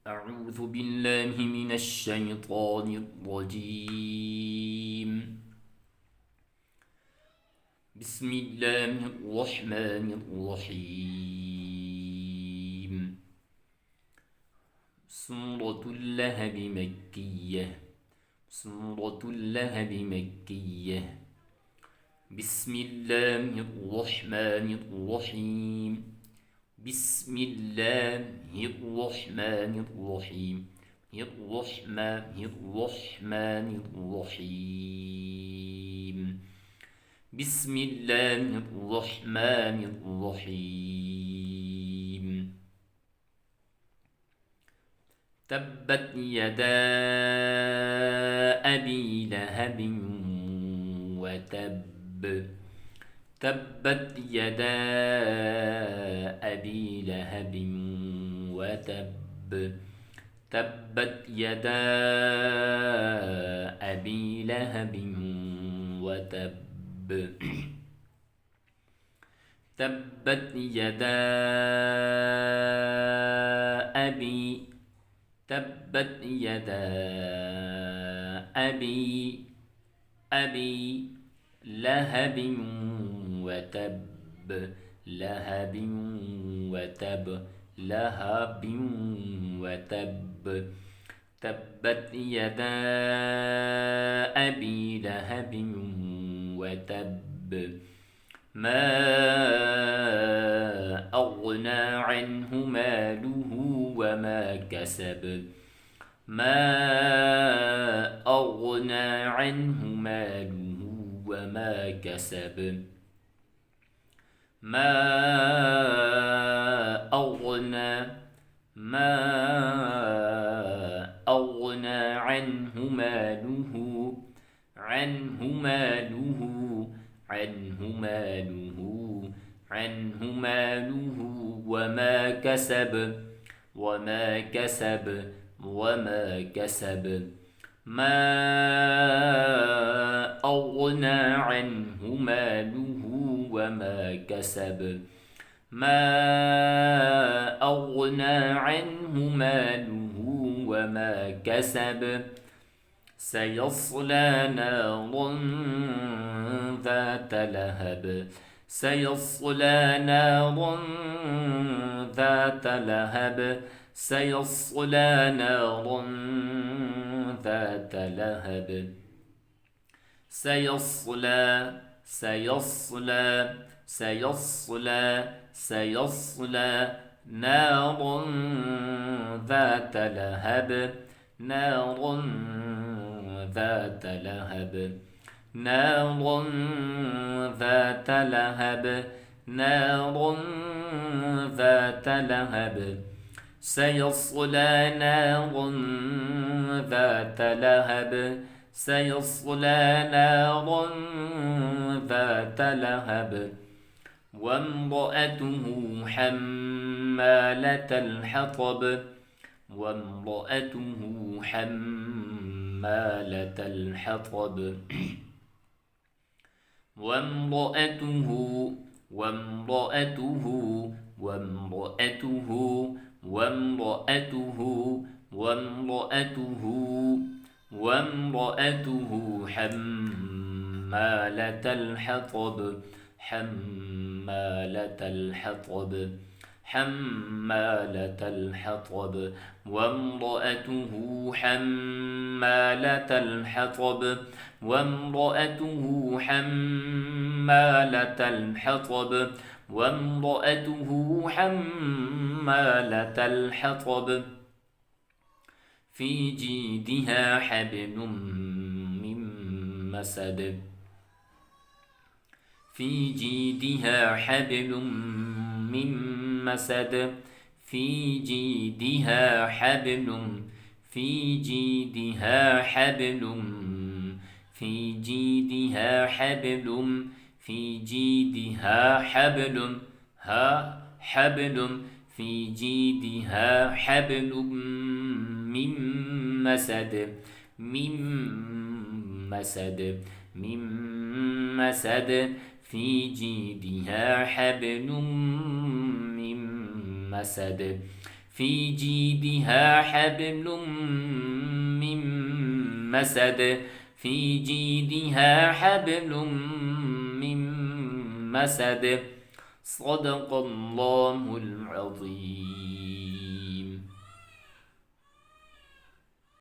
أعوذ بالله من الشيطان الرجيم. بسم الله الرحمن الرحيم. سورة اللهب مكية. سورة اللهب مكية. بسم الله الرحمن الرحيم. بسم الله الرحمن الرحيم. الرحمن الرحيم. بسم الله الرحمن الرحيم. تبت يدا أبي لهب وتب. تبت يدا أبي لهب وتب. تبت يدا أبي لهب وتب. تبت يدا أبي تبت يدا أبي لهب وتب. لهب وتب. لهب وتب. تبت يدا أبي لهب وتب. ما أغنى عنه ماله وما كسب. ما أغنى عنه ماله وما كسب. ما أغنى عنه ماله وما كسب. ما أغنى عنه ماله وما كسب. ما أغنى عنه ماله وما كسب. سيصلى نارا ذات لهب. سيصلى نارا ذات لهب. سيصلى نارا ذات لهب. سيصلى نارا ذات لهب. نارا ذات لهب. نارا ذات لهب. نارا ذات لهب. سيصلى نارا ذات لهب. سيصلى نارا ذات لهب. وامرأته حمالة الحطب. وامرأته حمالة الحطب. وامرأته وامرأته وامرأته وامرأته وامرأته وامرأته حمالة الحطب. حمالة الحطب. حمالة الحطب. وامرأته حمالة الحطب. وامرأته حمالة الحطب. وامرأته حمالة الحطب. في جيدها حبل من مسد. في جيدها حبل من مسد. في جيدها حبل. في جيدها حبل. في جيدها حبل. في جيدها حبل. حبل. في جيدها حبل من مسد. من مسد. من مسد. في جيدها حبل من مسد. في في جيدها حبل من مسد في جيدها حبل من مسد صدق الله العظيم.